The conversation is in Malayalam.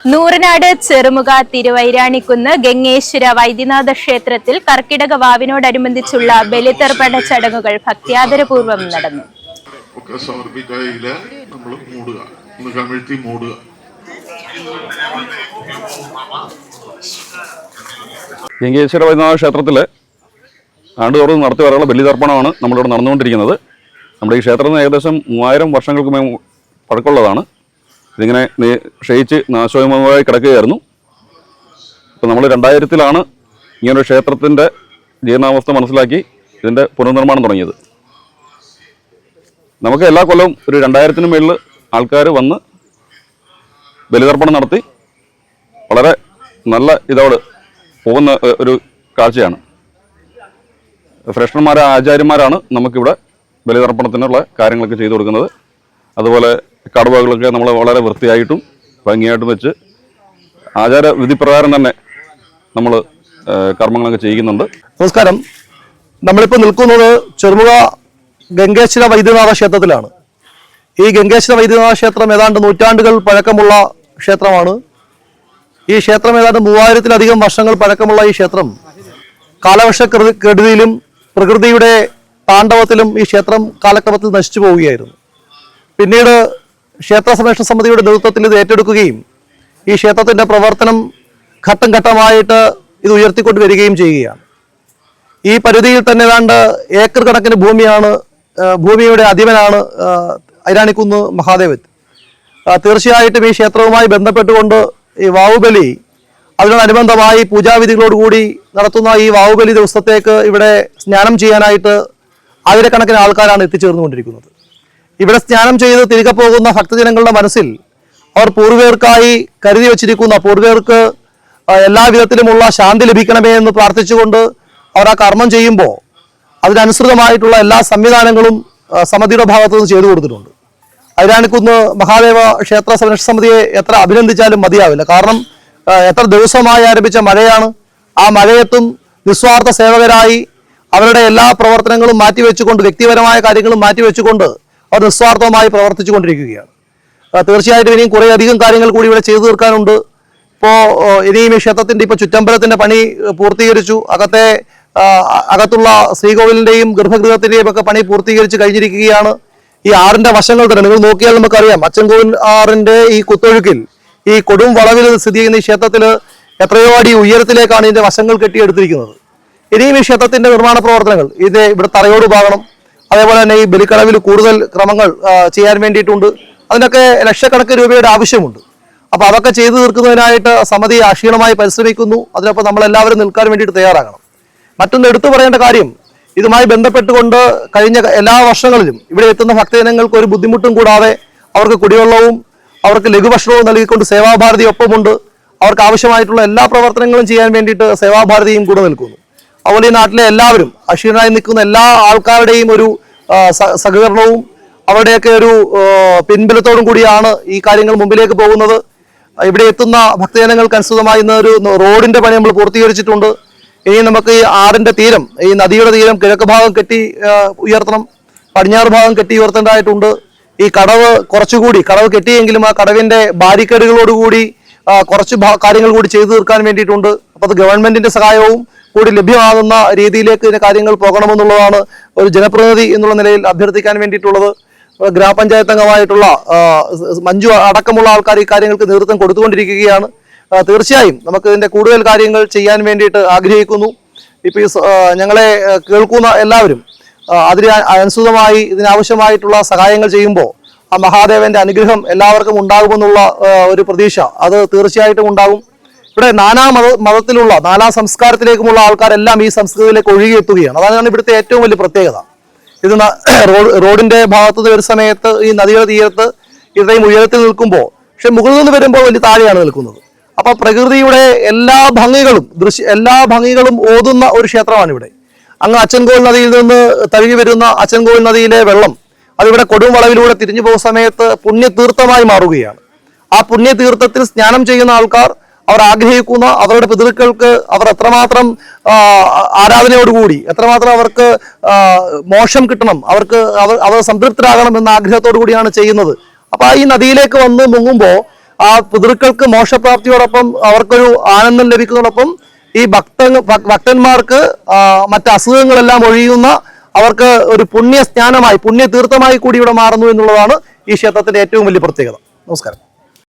നൂറനാട് ചെറുമുഖ തിരുവൈരാണിക്കുന്ന് ഗംഗേശ്വര വൈദ്യനാഥ ക്ഷേത്രത്തിൽ കർക്കിടക വാവിനോടനുബന്ധിച്ചുള്ള ബലിതർപ്പണ ചടങ്ങുകൾ ഭക്ത്യാദരപൂർവ്വം നടന്നു. ഗംഗേശ്വര വൈദ്യനാഥ ക്ഷേത്രത്തിലെ ആണ്ടുതോറും നടത്തി വരാനുള്ള ബലിതർപ്പണമാണ് നമ്മളിവിടെ നടന്നുകൊണ്ടിരിക്കുന്നത്. നമ്മുടെ ഈ ക്ഷേത്രത്തിന് ഏകദേശം 3000 വർഷങ്ങൾക്ക് പഴക്കമുള്ളതാണ്. ഇതിങ്ങനെ ക്ഷയിച്ച് നാശോന്മുഖമായി കിടക്കുകയായിരുന്നു. ഇപ്പോൾ നമ്മൾ 2000-ലാണ് ഇങ്ങനൊരു ക്ഷേത്രത്തിൻ്റെ ജീർണാവസ്ഥ മനസ്സിലാക്കി ഇതിൻ്റെ പുനർനിർമ്മാണം തുടങ്ങിയത്. നമുക്ക് എല്ലാ കൊല്ലവും ഒരു 2000-ന് മേളിൽ ആൾക്കാർ വന്ന് ബലിതർപ്പണം നടത്തി വളരെ നല്ല ഇതോട് പോകുന്ന ഒരു കാഴ്ചയാണ്. ശ്രേഷ്ഠന്മാരായ ആചാര്യന്മാരാണ് നമുക്കിവിടെ ബലിതർപ്പണത്തിനുള്ള കാര്യങ്ങളൊക്കെ ചെയ്തു കൊടുക്കുന്നത്. അതുപോലെ കടുവകളൊക്കെ നമ്മൾ വളരെ വൃത്തിയായിട്ടും ഭംഗിയായിട്ടും വെച്ച് ആചാര വിധിപ്രകാരം തന്നെ നമ്മൾ കർമ്മങ്ങളൊക്കെ ചെയ്യുന്നുണ്ട്. നമസ്കാരം. നമ്മളിപ്പോൾ നിൽക്കുന്നത് ചെറുമുഖ ഗംഗേശ്വര വൈദ്യനാഥ ക്ഷേത്രത്തിലാണ്. ഈ ഗംഗേശ്വര വൈദ്യനാഥ ക്ഷേത്രം ഏതാണ്ട് നൂറ്റാണ്ടുകൾ പഴക്കമുള്ള ക്ഷേത്രമാണ്. ഈ ക്ഷേത്രം ഏതാണ്ട് 3000-ലധികം വർഷങ്ങൾ പഴക്കമുള്ള ഈ ക്ഷേത്രം കാലവർഷക്കെടുതിയിലും പ്രകൃതിയുടെ താണ്ഡവത്തിലും ഈ ക്ഷേത്രം കാലക്രമത്തിൽ നശിച്ചു പോവുകയായിരുന്നു. പിന്നീട് ക്ഷേത്ര സംരക്ഷണ സമിതിയുടെ നേതൃത്വത്തിൽ ഇത് ഏറ്റെടുക്കുകയും ഈ ക്ഷേത്രത്തിൻ്റെ പ്രവർത്തനം ഘട്ടം ഘട്ടമായിട്ട് ഇത് ഉയർത്തിക്കൊണ്ട് വരികയും ചെയ്യുകയാണ്. ഈ പരിധിയിൽ തന്നെ ഏതാണ്ട് ഏക്കർ കണക്കിന് ഭൂമിയുടെ അധിപനാണ് ഐരാണിക്കുന്ന് മഹാദേവൻ. തീർച്ചയായിട്ടും ഈ ക്ഷേത്രവുമായി ബന്ധപ്പെട്ടുകൊണ്ട് ഈ വാവുബലി അതിനോടനുബന്ധമായി പൂജാവിധികളോടുകൂടി നടത്തുന്ന ഈ വാവുബലി ദിവസത്തേക്ക് ഇവിടെ സ്നാനം ചെയ്യാനായിട്ട് ആയിരക്കണക്കിന് ആൾക്കാരാണ് എത്തിച്ചേർന്നുകൊണ്ടിരിക്കുന്നത്. ഇവിടെ സ്നാനം ചെയ്ത് തിരികെ പോകുന്ന ഭക്തജനങ്ങളുടെ മനസ്സിൽ അവർ പൂർവികർക്കായി കരുതി വച്ചിരിക്കുന്ന പൂർവികർക്ക് എല്ലാവിധത്തിലുമുള്ള ശാന്തി ലഭിക്കണമേ എന്ന് പ്രാർത്ഥിച്ചുകൊണ്ട് അവർ ആ കർമ്മം ചെയ്യുമ്പോൾ അതിനനുസൃതമായിട്ടുള്ള എല്ലാ സംവിധാനങ്ങളും സമിതിയുടെ ഭാഗത്തു നിന്ന് ചെയ്തു കൊടുത്തിട്ടുണ്ട്. ഐരാണിക്കുന്ന് മഹാദേവ ക്ഷേത്ര സംരക്ഷണ സമിതിയെ എത്ര അഭിനന്ദിച്ചാലും മതിയാവില്ല. കാരണം എത്ര ദിവസമായി ആരംഭിച്ച മഴയാണ്. ആ മഴയത്തും നിസ്വാർത്ഥ സേവകരായി അവരുടെ എല്ലാ പ്രവർത്തനങ്ങളും മാറ്റിവെച്ചുകൊണ്ട് വ്യക്തിപരമായ കാര്യങ്ങളും മാറ്റിവെച്ചുകൊണ്ട് അവർ നിസ്വാർത്ഥമായി പ്രവർത്തിച്ചു കൊണ്ടിരിക്കുകയാണ്. തീർച്ചയായിട്ടും ഇനിയും കുറേയധികം കാര്യങ്ങൾ കൂടി ഇവിടെ ചെയ്തു തീർക്കാനുണ്ട്. ഇപ്പോൾ ഇനിയും ഈ ക്ഷേത്രത്തിൻ്റെ ഇപ്പോൾ ചുറ്റമ്പലത്തിൻ്റെ പണി പൂർത്തീകരിച്ചു. അകത്തുള്ള ശ്രീകോവിലിൻ്റെയും ഗർഭഗൃഹത്തിൻ്റെയും ഒക്കെ പണി പൂർത്തീകരിച്ച് കഴിഞ്ഞിരിക്കുകയാണ്. ഈ ആറിൻ്റെ വശങ്ങൾ തന്നെ നിങ്ങൾ നോക്കിയാൽ നമുക്കറിയാം. അച്ചൻകോവിൽ ആറിൻ്റെ ഈ കുത്തൊഴുക്കിൽ ഈ കൊടും വളവിൽ സ്ഥിതി ചെയ്യുന്ന ഈ ക്ഷേത്രത്തിൽ എത്രയോ അടി ഉയരത്തിലേക്കാണ് ഇതിൻ്റെ വശങ്ങൾ കെട്ടിയെടുത്തിരിക്കുന്നത്. ഇനിയും ഈ ക്ഷേത്രത്തിൻ്റെ നിർമ്മാണ പ്രവർത്തനങ്ങൾ ഇവിടെ തറയോട് പാകണം. അതേപോലെ തന്നെ ഈ ബലിക്കടവിൽ കൂടുതൽ ക്രമങ്ങൾ ചെയ്യാൻ വേണ്ടിയിട്ടുണ്ട്. അതിനൊക്കെ ലക്ഷക്കണക്കിന് രൂപയുടെ ആവശ്യമുണ്ട്. അപ്പോൾ അതൊക്കെ ചെയ്തു തീർക്കുന്നതിനായിട്ട് സമിതി അക്ഷീണമായി പരിശ്രമിക്കുന്നു. അതിനൊപ്പം നമ്മളെല്ലാവരും നിൽക്കാൻ വേണ്ടിയിട്ട് തയ്യാറാകണം. മറ്റൊന്ന് എടുത്തു പറയേണ്ട കാര്യം, ഇതുമായി ബന്ധപ്പെട്ടുകൊണ്ട് കഴിഞ്ഞ എല്ലാ വർഷങ്ങളിലും ഇവിടെ എത്തുന്ന ഭക്തജനങ്ങൾക്ക് ഒരു ബുദ്ധിമുട്ടും കൂടാതെ അവർക്ക് കുടിവെള്ളവും അവർക്ക് ലഘുഭക്ഷണവും നൽകിക്കൊണ്ട് സേവാഭാരതി ഒപ്പമുണ്ട്. അവർക്ക് ആവശ്യമായിട്ടുള്ള എല്ലാ പ്രവർത്തനങ്ങളും ചെയ്യാൻ വേണ്ടിയിട്ട് സേവാഭാരതിയും കൂടെ നിൽക്കുന്നു. അതുപോലെ ഈ നാട്ടിലെ എല്ലാവരും അക്ഷീണരായി നിൽക്കുന്ന എല്ലാ ആൾക്കാരുടെയും ഒരു സഹകരണവും അവരുടെയൊക്കെ ഒരു പിൻബലത്തോടും കൂടിയാണ് ഈ കാര്യങ്ങൾ മുമ്പിലേക്ക് പോകുന്നത്. ഇവിടെ എത്തുന്ന ഭക്തജനങ്ങൾക്ക് അനുസൃതമായി ഒരു റോഡിന്റെ പണി നമ്മൾ പൂർത്തീകരിച്ചിട്ടുണ്ട്. ഇനി നമുക്ക് ഈ ആറിന്റെ തീരം, ഈ നദിയുടെ തീരം കിഴക്ക് ഭാഗം കെട്ടി ഉയർത്തണം, പടിഞ്ഞാറ് ഭാഗം കെട്ടി ഉയർത്തേണ്ടതായിട്ടുണ്ട്. ഈ കടവ് കെട്ടിയെങ്കിലും ആ കടവിന്റെ ബാരിക്കേഡുകളോടുകൂടി കുറച്ച് കാര്യങ്ങൾ കൂടി ചെയ്തു തീർക്കാൻ വേണ്ടിയിട്ടുണ്ട്. അപ്പോൾ അത് ഗവൺമെന്റിന്റെ സഹായവും കൂടി ലഭ്യമാകുന്ന രീതിയിലേക്ക് ഇതിന്റെ കാര്യങ്ങൾ പോകണമെന്നുള്ളതാണ് ഒരു ജനപ്രതിനിധി എന്നുള്ള നിലയിൽ അഭ്യർത്ഥിക്കാൻ വേണ്ടിയിട്ടുള്ളത്. ഗ്രാമപഞ്ചായത്ത് അംഗമായിട്ടുള്ള മഞ്ജു അടക്കമുള്ള ആൾക്കാർ ഈ കാര്യങ്ങൾക്ക് നേതൃത്വം കൊടുത്തുകൊണ്ടിരിക്കുകയാണ്. തീർച്ചയായും നമുക്ക് ഇതിന്റെ കൂടുതൽ കാര്യങ്ങൾ ചെയ്യാൻ വേണ്ടിയിട്ട് ആഗ്രഹിക്കുന്നു. ഇപ്പോൾ ഞങ്ങളെ കേൾക്കുന്ന എല്ലാവരും അതിന് അനുസൃതമായി ഇതിനാവശ്യമായിട്ടുള്ള സഹായങ്ങൾ ചെയ്യുമ്പോൾ ആ മഹാദേവന്റെ അനുഗ്രഹം എല്ലാവർക്കും ഉണ്ടാകുമെന്നുള്ള ഒരു പ്രതീക്ഷ അത് തീർച്ചയായിട്ടും ഉണ്ടാകും. ഇവിടെ നാനാ മതത്തിലുള്ള നാനാ സംസ്കാരത്തിലേക്കുമുള്ള ആൾക്കാരെല്ലാം ഈ സംസ്കൃതിയിലേക്ക് ഒഴുകിയെത്തുകയാണ്. അതാണ് ഇവിടുത്തെ ഏറ്റവും വലിയ പ്രത്യേകത. ഇത് റോഡിന്റെ ഭാഗത്ത് ഒരു സമയത്ത് ഈ നദിയുടെ തീരത്ത് ഇത്രയും ഉയരത്തിൽ നിൽക്കുമ്പോൾ, പക്ഷെ മുകളിൽ നിന്ന് വരുമ്പോൾ വലിയ താഴെയാണ് നിൽക്കുന്നത്. അപ്പൊ പ്രകൃതിയുടെ എല്ലാ ഭംഗികളും ഓതുന്ന ഒരു ക്ഷേത്രമാണ് ഇവിടെ. അങ്ങ് അച്ചൻകോവിൽ നദിയിൽ നിന്ന് തഴുകി വരുന്ന അച്ചൻകോവിൽ നദിയിലെ വെള്ളം അതിവിടെ കൊടും വളവിലൂടെ തിരിഞ്ഞു പോകുന്ന സമയത്ത് പുണ്യതീർത്ഥമായി മാറുകയാണ്. ആ പുണ്യതീർത്ഥത്തിൽ സ്നാനം ചെയ്യുന്ന ആൾക്കാർ അവർ ആഗ്രഹിക്കുന്ന അവരുടെ പിതൃക്കൾക്ക് അവർ എത്രമാത്രം ആരാധനയോടുകൂടി എത്രമാത്രം അവർക്ക് മോക്ഷം കിട്ടണം, അവർ സംതൃപ്തരാകണം എന്ന ആഗ്രഹത്തോടു കൂടിയാണ് ചെയ്യുന്നത്. അപ്പൊ ഈ നദിയിലേക്ക് വന്ന് മുങ്ങുമ്പോൾ ആ പിതൃക്കൾക്ക് മോക്ഷപ്രാപ്തിയോടൊപ്പം അവർക്കൊരു ആനന്ദം ലഭിക്കുന്നതോടൊപ്പം ഈ ഭക്തന്മാർക്ക് മറ്റ് അസുഖങ്ങളെല്ലാം ഒഴിയുന്ന അവർക്ക് ഒരു പുണ്യ സ്നാനമായി പുണ്യ തീർത്ഥമായി കൂടി ഇവിടെ മാറുന്നു എന്നുള്ളതാണ് ഈ ക്ഷേത്രത്തിന്റെ ഏറ്റവും വലിയ പ്രത്യേകത. നമസ്കാരം.